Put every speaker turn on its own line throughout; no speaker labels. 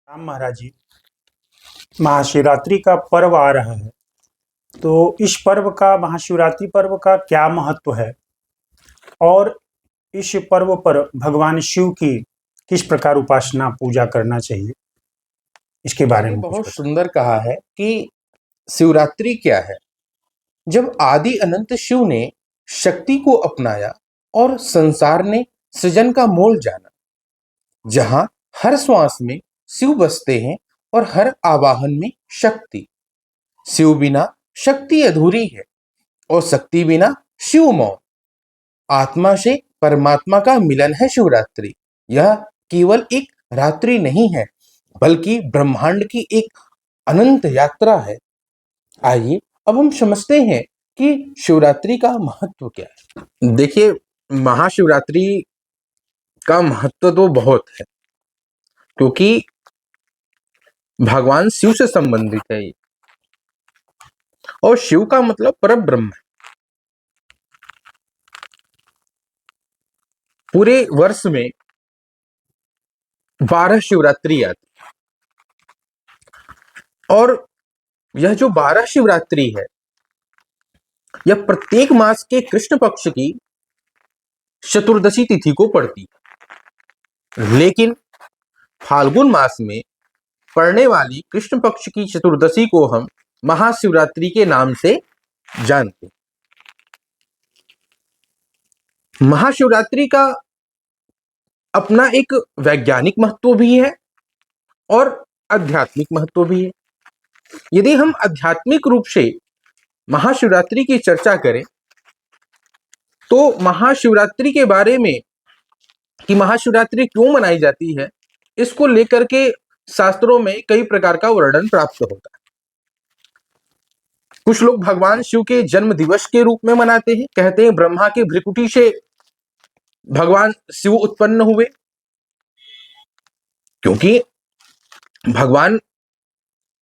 राम महाराज जी, महाशिवरात्रि का पर्व आ रहा है। तो इस पर्व का, महाशिवरात्रि पर्व का क्या महत्व है और इस पर्व पर भगवान शिव की किस प्रकार उपासना पूजा करना चाहिए, इसके बारे
आपने
में कुछ
बहुत
बताएं।
सुंदर कहा है कि शिवरात्रि क्या है। जब आदि अनंत शिव ने शक्ति को अपनाया और संसार ने सृजन का मोल जाना, जहां हर श्वास में शिव बसते हैं और हर आवाहन में शक्ति। शिव बिना शक्ति अधूरी है और शक्ति बिना शिव मौन। आत्मा से परमात्मा का मिलन है शिवरात्रि। यह केवल एक रात्रि नहीं है, बल्कि ब्रह्मांड की एक अनंत यात्रा है। आइए अब हम समझते हैं कि शिवरात्रि का महत्व क्या है। देखिए, महाशिवरात्रि का महत्व तो बहुत है, क्योंकि भगवान शिव से संबंधित है ये। और शिव का मतलब परम ब्रह्म है। पूरे वर्ष में 12 शिवरात्रि आती है, और यह जो 12 शिवरात्रि है, यह प्रत्येक मास के कृष्ण पक्ष की चतुर्दशी तिथि को पड़ती है। लेकिन फाल्गुन मास में पड़ने वाली कृष्ण पक्ष की चतुर्दशी को हम महाशिवरात्रि के नाम से जानते हैं। महाशिवरात्रि का अपना एक वैज्ञानिक महत्व भी है और आध्यात्मिक महत्व भी है। यदि हम आध्यात्मिक रूप से महाशिवरात्रि की चर्चा करें, तो महाशिवरात्रि के बारे में कि महाशिवरात्रि क्यों मनाई जाती है, इसको लेकर के शास्त्रों में कई प्रकार का वर्णन प्राप्त होता है। कुछ लोग भगवान शिव के जन्म दिवस के रूप में मनाते हैं। कहते हैं ब्रह्मा के भ्रिकुटी से भगवान शिव उत्पन्न हुए, क्योंकि भगवान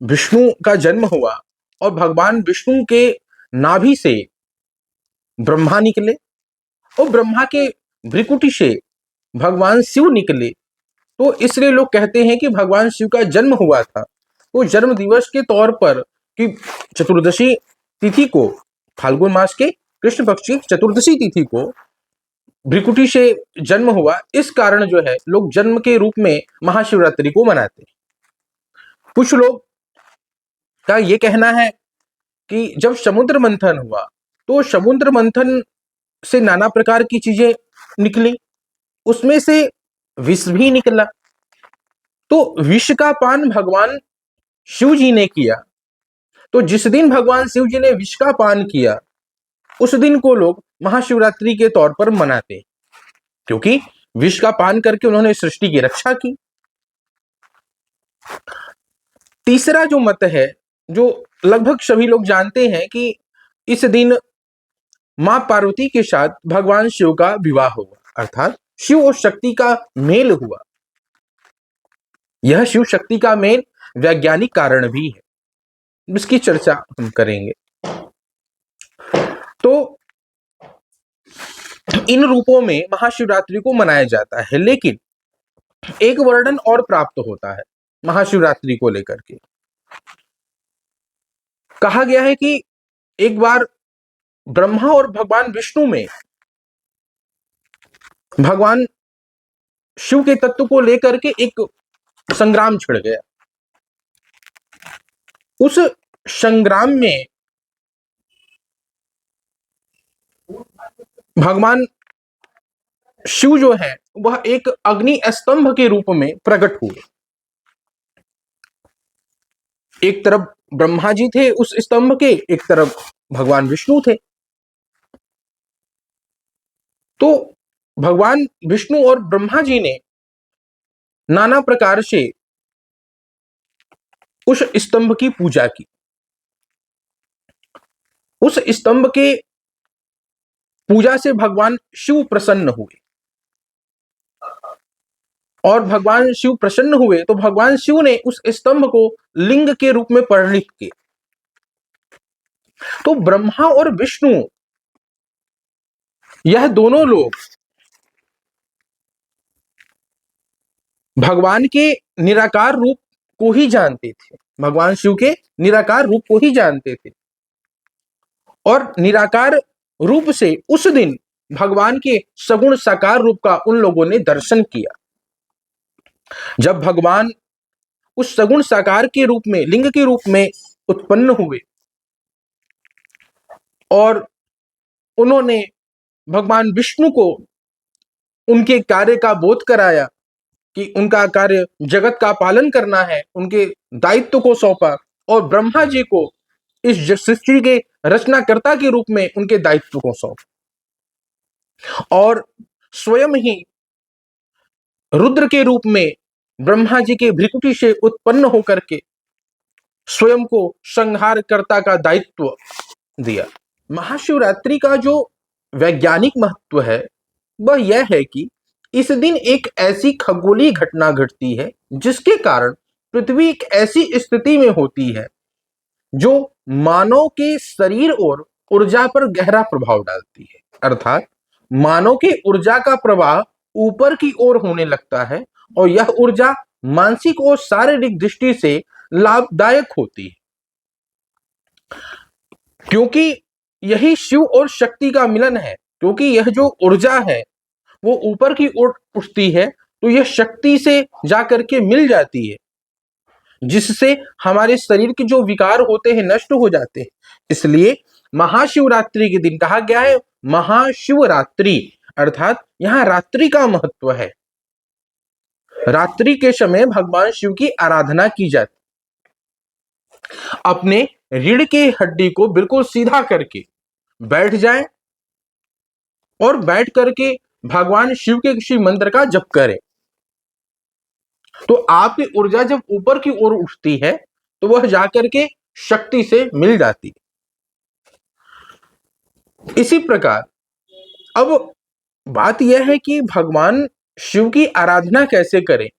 विष्णु का जन्म हुआ और भगवान विष्णु के नाभि से ब्रह्मा निकले और ब्रह्मा के भ्रिकुटी से भगवान शिव निकले। तो इसलिए लोग कहते हैं कि भगवान शिव का जन्म हुआ था। तो जन्म दिवस के तौर पर कि चतुर्दशी तिथि को, फाल्गुन मास के कृष्ण पक्ष की चतुर्दशी तिथि को भ्रिकुटी से जन्म हुआ, इस कारण जो है लोग जन्म के रूप में महाशिवरात्रि को मनाते हैं। कुछ लोग का ये कहना है कि जब समुद्र मंथन हुआ, तो समुद्र मंथन से नाना प्रकार की चीजें निकली, उसमें से विष भी निकला। तो विष का पान भगवान शिव जी ने किया। तो जिस दिन भगवान शिव जी ने विष का पान किया, उस दिन को लोग महाशिवरात्रि के तौर पर मनाते हैं, क्योंकि विष का पान करके उन्होंने सृष्टि की रक्षा की। तीसरा जो मत है, जो लगभग सभी लोग जानते हैं, कि इस दिन मां पार्वती के साथ भगवान शिव का विवाह हुआ, अर्थात शिव और शक्ति का मेल हुआ। यह शिव शक्ति का मेल वैज्ञानिक कारण भी है, इसकी चर्चा हम करेंगे। तो इन रूपों में महाशिवरात्रि को मनाया जाता है, लेकिन एक वर्णन और प्राप्त होता है महाशिवरात्रि को लेकर के। कहा गया है कि एक बार ब्रह्मा और भगवान विष्णु में भगवान शिव के तत्व को लेकर के एक संग्राम छिड़ गया। उस संग्राम में भगवान शिव जो है वह एक अग्नि स्तंभ के रूप में प्रकट हुए। एक तरफ ब्रह्मा जी थे उस स्तंभ के, एक तरफ भगवान विष्णु थे। तो भगवान विष्णु और ब्रह्मा जी ने नाना प्रकार से उस स्तंभ की पूजा की। उस स्तंभ के पूजा से भगवान शिव प्रसन्न हुए, और भगवान शिव प्रसन्न हुए तो भगवान शिव ने उस स्तंभ को लिंग के रूप में परिणित किया। तो ब्रह्मा और विष्णु, यह दोनों लोग भगवान के निराकार रूप को ही जानते थे, भगवान शिव के निराकार रूप को ही जानते थे। और निराकार रूप से उस दिन भगवान के सगुण साकार रूप का उन लोगों ने दर्शन किया। जब भगवान उस सगुण साकार के रूप में, लिंग के रूप में उत्पन्न हुए और उन्होंने भगवान विष्णु को उनके कार्य का बोध कराया कि उनका कार्य जगत का पालन करना है, उनके दायित्व को सौंपा और ब्रह्मा जी को इस सृष्टि के रचनाकर्ता के रूप में उनके दायित्व को सौंपा और स्वयं ही रुद्र के रूप में ब्रह्मा जी के भ्रिकुटी से उत्पन्न होकर के स्वयं को संहारकर्ता का दायित्व दिया। महाशिवरात्रि का जो वैज्ञानिक महत्व है वह यह है कि इस दिन एक ऐसी खगोलीय घटना घटती है जिसके कारण पृथ्वी एक ऐसी स्थिति में होती है जो मानव के शरीर और ऊर्जा पर गहरा प्रभाव डालती है। अर्थात मानव की ऊर्जा का प्रवाह ऊपर की ओर होने लगता है और यह ऊर्जा मानसिक और शारीरिक दृष्टि से लाभदायक होती है, क्योंकि यही शिव और शक्ति का मिलन है। क्योंकि यह जो ऊर्जा है वो ऊपर की ओर उठती है तो यह शक्ति से जाकर के मिल जाती है, जिससे हमारे शरीर के जो विकार होते हैं नष्ट हो जाते हैं। इसलिए महाशिवरात्रि के दिन कहा गया है महाशिवरात्रि, अर्थात यहां रात्रि का महत्व है। रात्रि के समय भगवान शिव की आराधना की जाती, अपने रीढ़ के हड्डी को बिल्कुल सीधा करके बैठ जाएं और बैठ करके भगवान शिव के किसी मंत्र का जप करें, तो आपकी ऊर्जा जब ऊपर की ओर उठती है तो वह जाकर के शक्ति से मिल जाती है। इसी प्रकार अब बात यह है कि भगवान शिव की आराधना कैसे करें।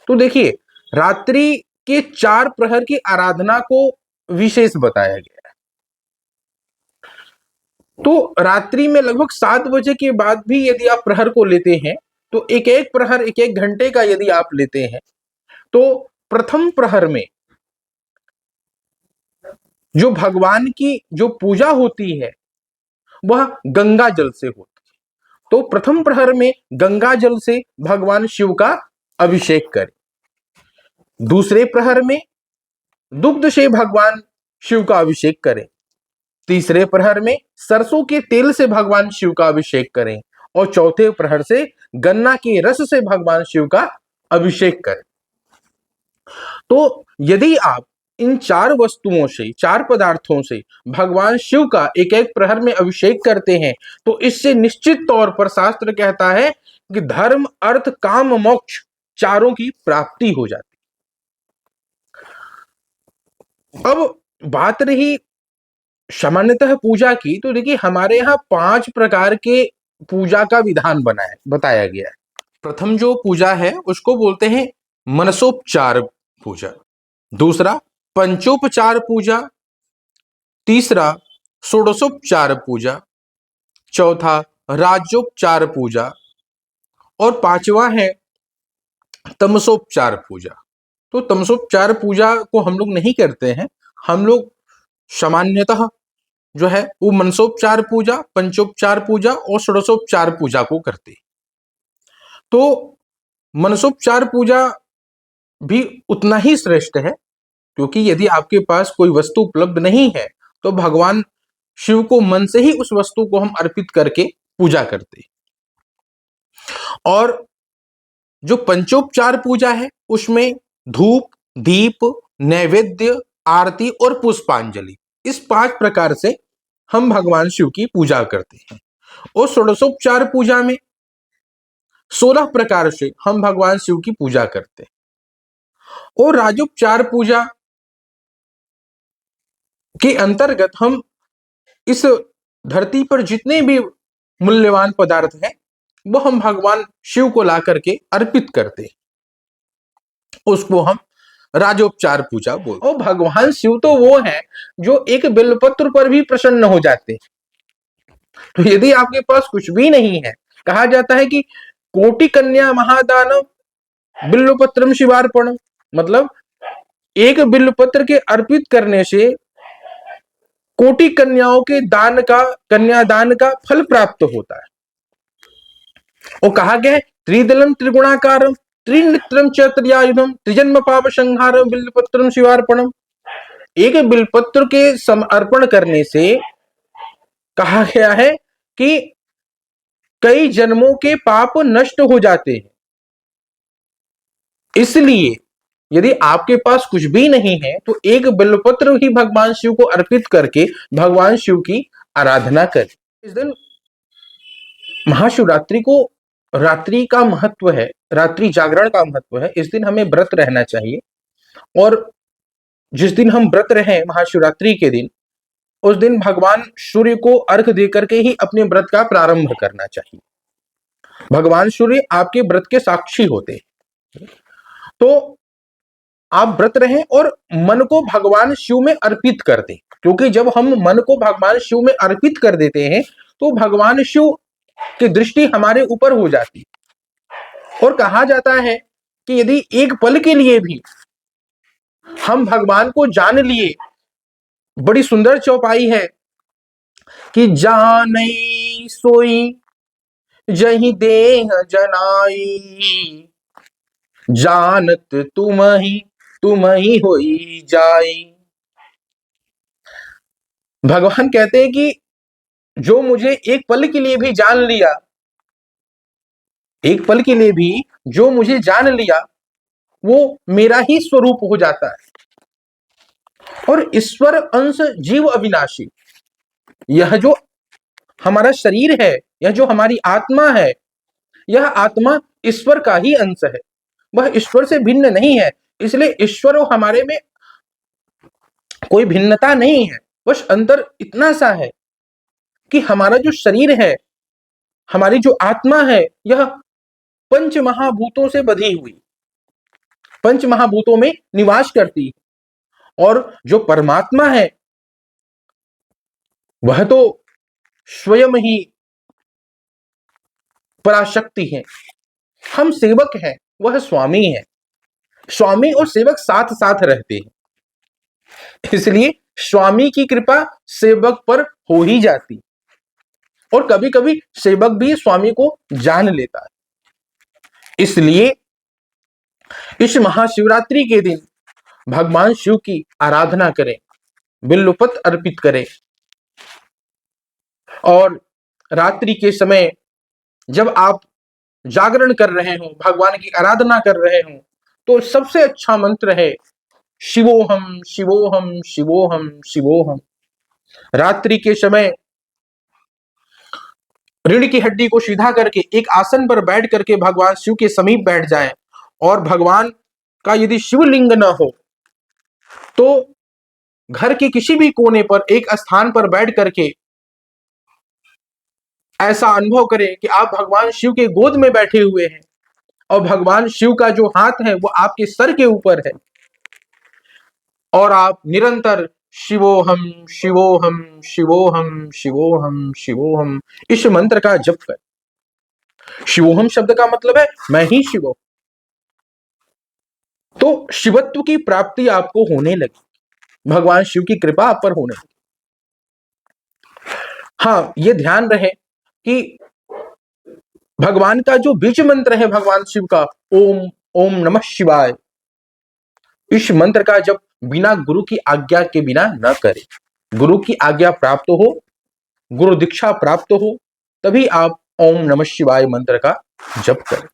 तो देखिए, रात्रि के 4 प्रहर की आराधना को विशेष बताया गया है। तो रात्रि में लगभग 7 बजे के बाद भी यदि आप प्रहर को लेते हैं तो एक एक प्रहर 1-1 घंटे का यदि आप लेते हैं तो प्रथम प्रहर में जो भगवान की जो पूजा होती है वह गंगा जल से होती है। तो प्रथम प्रहर में गंगा जल से भगवान शिव का अभिषेक करें। दूसरे प्रहर में दुग्ध से भगवान शिव का अभिषेक करें। तीसरे प्रहर में सरसों के तेल से भगवान शिव का अभिषेक करें और चौथे प्रहर से गन्ना के रस से भगवान शिव का अभिषेक करें। तो यदि आप इन 4 वस्तुओं से, 4 पदार्थों से भगवान शिव का एक एक प्रहर में अभिषेक करते हैं तो इससे निश्चित तौर पर शास्त्र कहता है कि धर्म, अर्थ, काम, मोक्ष चारों की प्राप्ति हो जाती। अब बात रही सामान्यतः पूजा की, तो देखिए हमारे यहाँ 5 प्रकार के पूजा का विधान बताया गया है। प्रथम जो पूजा है उसको बोलते हैं मनसोपचार पूजा, दूसरा पंचोपचार पूजा, तीसरा षोडशोपचार पूजा, चौथा राज्योपचार पूजा और 5वां है तमसोपचार पूजा। तो तमसोपचार पूजा को हम लोग नहीं करते हैं, हम लोग सामान्यतः जो है वो मनसोपचार पूजा, पंचोपचार पूजा और षोडशोपचार पूजा को करते हैं। तो मनसोपचार पूजा भी उतना ही श्रेष्ठ है, क्योंकि यदि आपके पास कोई वस्तु उपलब्ध नहीं है तो भगवान शिव को मन से ही उस वस्तु को हम अर्पित करके पूजा करते हैं। और जो पंचोपचार पूजा है उसमें धूप, दीप, नैवेद्य, आरती और पुष्पांजलि, इस 5 प्रकार से हम भगवान शिव की पूजा करते हैं। और षोडशोपचार पूजा में 16 प्रकार से हम भगवान शिव की पूजा करते हैं। और राजोपचार पूजा के अंतर्गत हम इस धरती पर जितने भी मूल्यवान पदार्थ हैं वो हम भगवान शिव को ला करके अर्पित करते हैं, उसको हम राजोपचार पूजा बोलते हैं। और भगवान शिव तो वो है जो एक बिल्वपत्र पर भी प्रसन्न हो जाते हैं। तो यदि आपके पास कुछ भी नहीं है, कहा जाता है कि कोटि कन्या महादानव बिल्वपत्रम शिवार्पणम, मतलब एक बिल्वपत्र के अर्पित करने से कोटि कन्याओं के दान का, कन्यादान का फल प्राप्त होता है। और कहा गया है त्रिदलम त्रिगुणाकारम त्रिनेत्रम च त्रियायुधम त्रिजन्म पाप संहारम बिल्वपत्रम शिवार्पणम। एक बिल्वपत्र के समर्पण करने से कहा गया है कि कई जन्मों के पाप नष्ट हो जाते हैं। इसलिए यदि आपके पास कुछ भी नहीं है तो एक बिल्वपत्र ही भगवान शिव को अर्पित करके भगवान शिव की आराधना करें। इस दिन महाशिवरात्रि को रात्रि का महत्व है, रात्रि जागरण का महत्व है। इस दिन हमें व्रत रहना चाहिए और जिस दिन हम व्रत रहें महाशिवरात्रि के दिन, उस दिन भगवान सूर्य को अर्घ देकर के ही अपने व्रत का प्रारंभ करना चाहिए। भगवान सूर्य आपके व्रत के साक्षी होते हैं। तो आप व्रत रहें और मन को भगवान शिव में अर्पित कर दें, क्योंकि जब हम मन को भगवान शिव में अर्पित कर देते हैं तो भगवान शिव की दृष्टि हमारे ऊपर हो जाती है। और कहा जाता है कि यदि एक पल के लिए भी हम भगवान को जान लिए, बड़ी सुंदर चौपाई है कि जानई सोई जही देह जनाई, जानत तुम ही होई जाई। भगवान कहते हैं कि जो मुझे एक पल के लिए भी जान लिया, एक पल के लिए भी जो मुझे जान लिया, वो मेरा ही स्वरूप हो जाता है। और ईश्वर अंश जीव अविनाशी, यह जो हमारा शरीर है, यह जो हमारी आत्मा है, यह आत्मा ईश्वर का ही अंश है, वह ईश्वर से भिन्न नहीं है। इसलिए ईश्वर और हमारे में कोई भिन्नता नहीं है, बस अंतर इतना सा है कि हमारा जो शरीर है, हमारी जो आत्मा है, यह पंच महाभूतों से बधी हुई, पंच महाभूतों में निवास करती है। और जो परमात्मा है वह तो स्वयं ही पराशक्ति है। हम सेवक हैं, वह स्वामी है। स्वामी और सेवक साथ साथ रहते हैं, इसलिए स्वामी की कृपा सेवक पर हो ही जाती, और कभी कभी सेवक भी स्वामी को जान लेता है। इसलिए इस महाशिवरात्रि के दिन भगवान शिव की आराधना करें, बिल्वपत्र अर्पित करें। और रात्रि के समय जब आप जागरण कर रहे हो, भगवान की आराधना कर रहे हो, तो सबसे अच्छा मंत्र है शिवोहम शिवोहम शिवोहम शिवोहम। रात्रि के समय रीढ़ की हड्डी को सीधा करके एक आसन पर बैठ करके भगवान शिव के समीप बैठ जाएं, और भगवान का यदि शिवलिंग न हो तो घर के किसी भी कोने पर एक स्थान पर बैठ करके ऐसा अनुभव करें कि आप भगवान शिव के गोद में बैठे हुए हैं और भगवान शिव का जो हाथ है वो आपके सर के ऊपर है, और आप निरंतर शिवोहम शिवोहम शिवोहम शिवोहम शिवोहम इस मंत्र का जप करें। शिवोहम शब्द का मतलब है मैं ही शिव हूं। तो शिवत्व की प्राप्ति आपको होने लगी, भगवान शिव की कृपा आप पर होने लगी। हाँ, यह ध्यान रहे कि भगवान का जो बीज मंत्र है भगवान शिव का, ओम ओम नमः शिवाय, इस मंत्र का जब बिना गुरु की आज्ञा के बिना न करें। गुरु की आज्ञा प्राप्त हो, गुरु दीक्षा प्राप्त हो, तभी आप ओम नमः शिवाय मंत्र का जप करें।